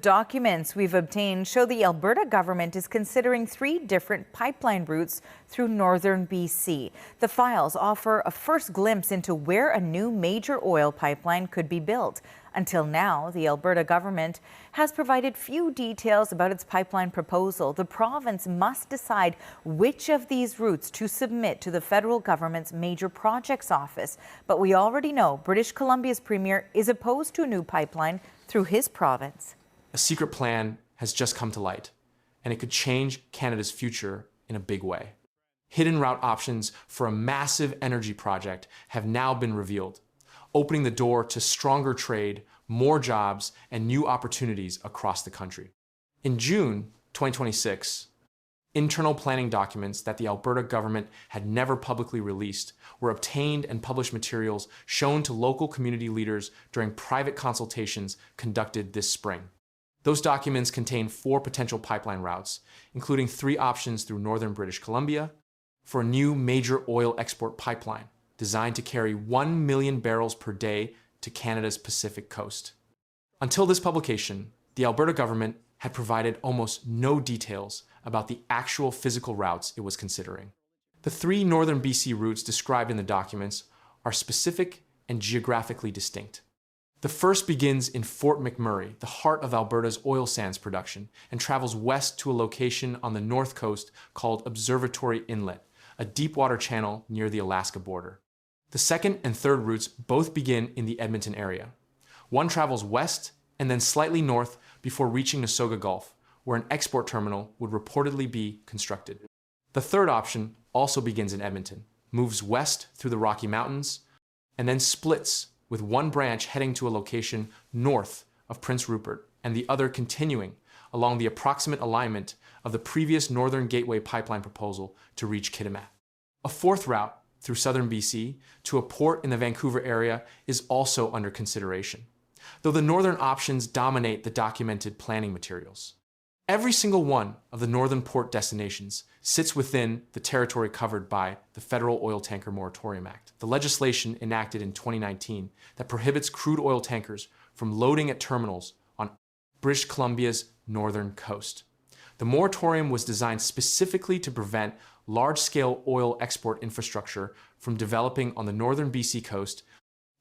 Documents we've obtained show the Alberta government is considering 3 different pipeline routes through northern BC. The files offer a first glimpse into where a new major oil pipeline could be built. Until now, the Alberta government has provided few details about its pipeline proposal. The province must decide which of these routes to submit to the federal government's Major Projects Office. But we already know British Columbia's premier is opposed to a new pipeline through his province. A secret plan has just come to light, and it could change Canada's future in a big way. Hidden route options for a massive energy project have now been revealed, opening the door to stronger trade, more jobs, and new opportunities across the country. In June 2026, internal planning documents that the Alberta government had never publicly released were obtained and published materials shown to local community leaders during private consultations conducted this spring. Those documents contain 4 potential pipeline routes, including 3 options through northern British Columbia for a new major oil export pipeline designed to carry 1 million barrels per day to Canada's Pacific coast. Until this publication, the Alberta government had provided almost no details about the actual physical routes it was considering. The 3 northern BC routes described in the documents are specific and geographically distinct. The first begins in Fort McMurray, the heart of Alberta's oil sands production, and travels west to a location on the north coast called Observatory Inlet, a deep water channel near the Alaska border. The second and third routes both begin in the Edmonton area. One travels west and then slightly north before reaching Nesoga Gulf, where an export terminal would reportedly be constructed. The third option also begins in Edmonton, moves west through the Rocky Mountains, and then splits, with one branch heading to a location north of Prince Rupert and the other continuing along the approximate alignment of the previous Northern Gateway pipeline proposal to reach Kitimat. A fourth route through southern BC to a port in the Vancouver area is also under consideration, though the northern options dominate the documented planning materials. Every single one of the northern port destinations sits within the territory covered by the Federal Oil Tanker Moratorium Act, the legislation enacted in 2019 that prohibits crude oil tankers from loading at terminals on British Columbia's northern coast. The moratorium was designed specifically to prevent large-scale oil export infrastructure from developing on the northern BC coast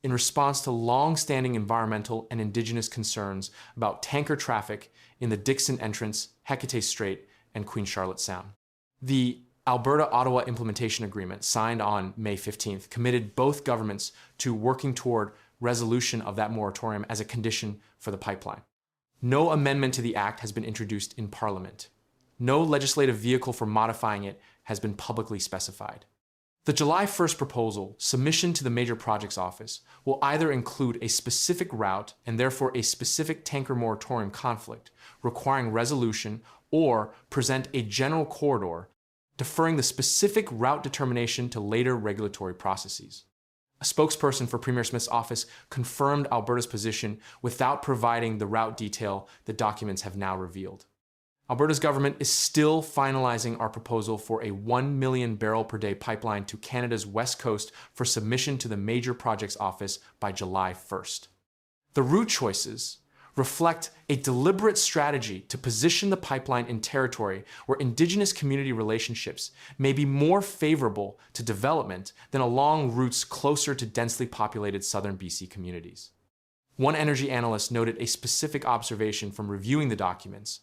in response to long-standing environmental and Indigenous concerns about tanker traffic in the Dixon Entrance, Hecate Strait, and Queen Charlotte Sound. The Alberta-Ottawa Implementation Agreement, signed on May 15th, committed both governments to working toward resolution of that moratorium as a condition for the pipeline. No amendment to the Act has been introduced in Parliament. No legislative vehicle for modifying it has been publicly specified. The July 1st proposal, submission to the Major Projects Office, will either include a specific route and therefore a specific tanker moratorium conflict requiring resolution, or present a general corridor, deferring the specific route determination to later regulatory processes. A spokesperson for Premier Smith's office confirmed Alberta's position without providing the route detail the documents have now revealed. Alberta's government is still finalizing our proposal for a 1 million barrel per day pipeline to Canada's west coast for submission to the Major Projects Office by July 1st. The route choices reflect a deliberate strategy to position the pipeline in territory where Indigenous community relationships may be more favorable to development than along routes closer to densely populated southern BC communities. One energy analyst noted a specific observation from reviewing the documents.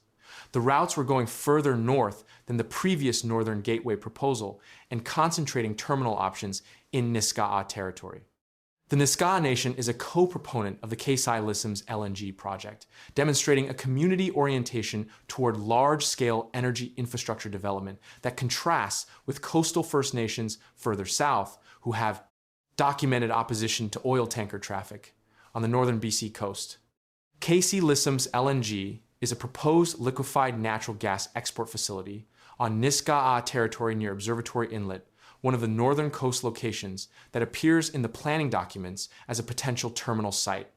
The routes were going further north than the previous Northern Gateway proposal and concentrating terminal options in Nisga'a territory. The Nisga'a Nation is a co-proponent of the Kasai-Lissam's LNG project, demonstrating a community orientation toward large-scale energy infrastructure development that contrasts with coastal First Nations further south, who have documented opposition to oil tanker traffic on the northern BC coast. Kasai-Lissam's LNG is a proposed liquefied natural gas export facility on Nisga'a territory near Observatory Inlet, one of the northern coast locations that appears in the planning documents as a potential terminal site.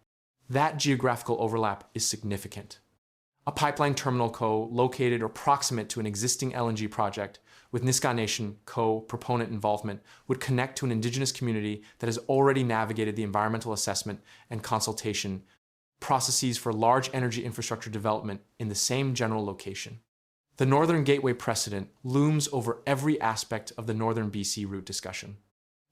That geographical overlap is significant. A pipeline terminal co-located or proximate to an existing LNG project with Nisga'a Nation co-proponent involvement would connect to an Indigenous community that has already navigated the environmental assessment and consultation processes for large energy infrastructure development in the same general location. The Northern Gateway precedent looms over every aspect of the Northern BC route discussion.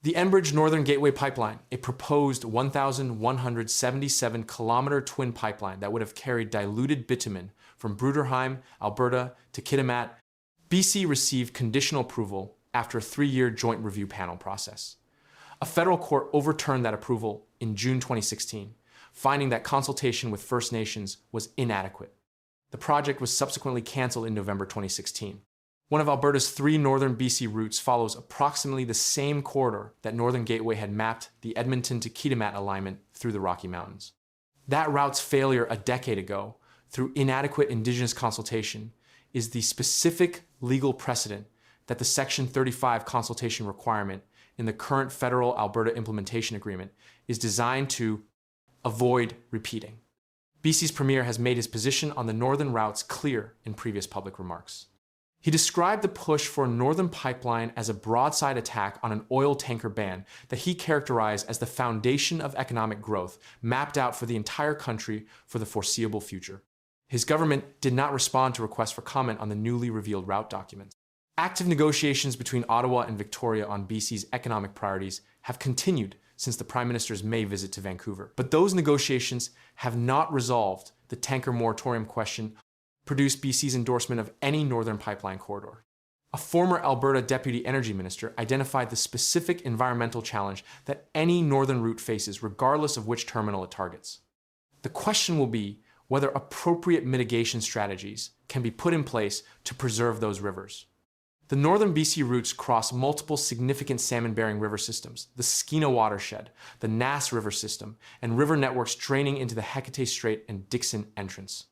The Enbridge Northern Gateway pipeline, a proposed 1,177-kilometer twin pipeline that would have carried diluted bitumen from Bruderheim, Alberta to Kitimat, BC received conditional approval after a 3-year joint review panel process. A federal court overturned that approval in June 2016, finding that consultation with First Nations was inadequate. The project was subsequently canceled in November 2016. One of Alberta's 3 northern BC routes follows approximately the same corridor that Northern Gateway had mapped the Edmonton to Kitimat alignment through the Rocky Mountains. That route's failure a decade ago, through inadequate Indigenous consultation, is the specific legal precedent that the Section 35 consultation requirement in the current federal Alberta Implementation Agreement is designed to avoid repeating. BC's Premier has made his position on the northern routes clear in previous public remarks. He described the push for a northern pipeline as a broadside attack on an oil tanker ban that he characterized as the foundation of economic growth mapped out for the entire country for the foreseeable future. His government did not respond to requests for comment on the newly revealed route documents. Active negotiations between Ottawa and Victoria on BC's economic priorities have continued since the Prime Minister's May visit to Vancouver. But those negotiations have not resolved the tanker moratorium question, produced BC's endorsement of any northern pipeline corridor. A former Alberta Deputy Energy Minister identified the specific environmental challenge that any northern route faces, regardless of which terminal it targets. The question will be whether appropriate mitigation strategies can be put in place to preserve those rivers. The northern BC routes cross multiple significant salmon-bearing river systems, the Skeena watershed, the Nass River system, and river networks draining into the Hecate Strait and Dixon entrance.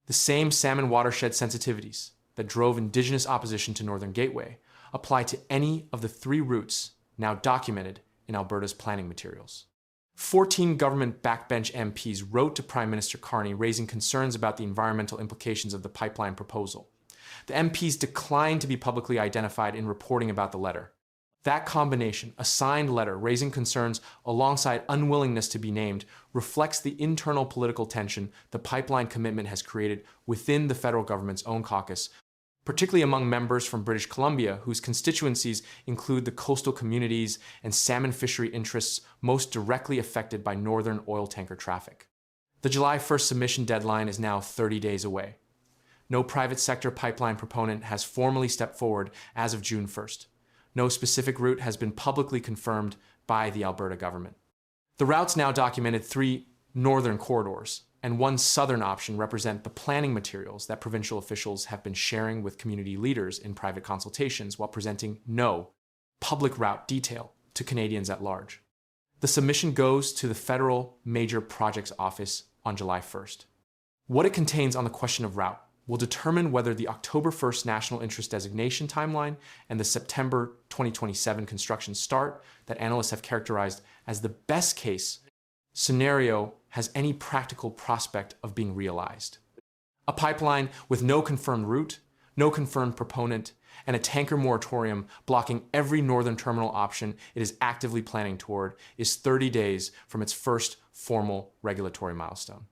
The same salmon watershed sensitivities that drove Indigenous opposition to Northern Gateway apply to any of the 3 routes now documented in Alberta's planning materials. 14 government backbench MPs wrote to Prime Minister Carney raising concerns about the environmental implications of the pipeline proposal. The MPs declined to be publicly identified in reporting about the letter. That combination, a signed letter raising concerns alongside unwillingness to be named, reflects the internal political tension the pipeline commitment has created within the federal government's own caucus, particularly among members from British Columbia, whose constituencies include the coastal communities and salmon fishery interests most directly affected by northern oil tanker traffic. The July 1st submission deadline is now 30 days away. No private sector pipeline proponent has formally stepped forward as of June 1st. No specific route has been publicly confirmed by the Alberta government. The routes now documented 3 northern corridors and 1 southern option represent the planning materials that provincial officials have been sharing with community leaders in private consultations while presenting no public route detail to Canadians at large. The submission goes to the Federal Major Projects Office on July 1st. What it contains on the question of route will determine whether the October 1st National Interest Designation timeline and the September 2027 construction start that analysts have characterized as the best case scenario has any practical prospect of being realized. A pipeline with no confirmed route, no confirmed proponent, and a tanker moratorium blocking every northern terminal option it is actively planning toward is 30 days from its first formal regulatory milestone.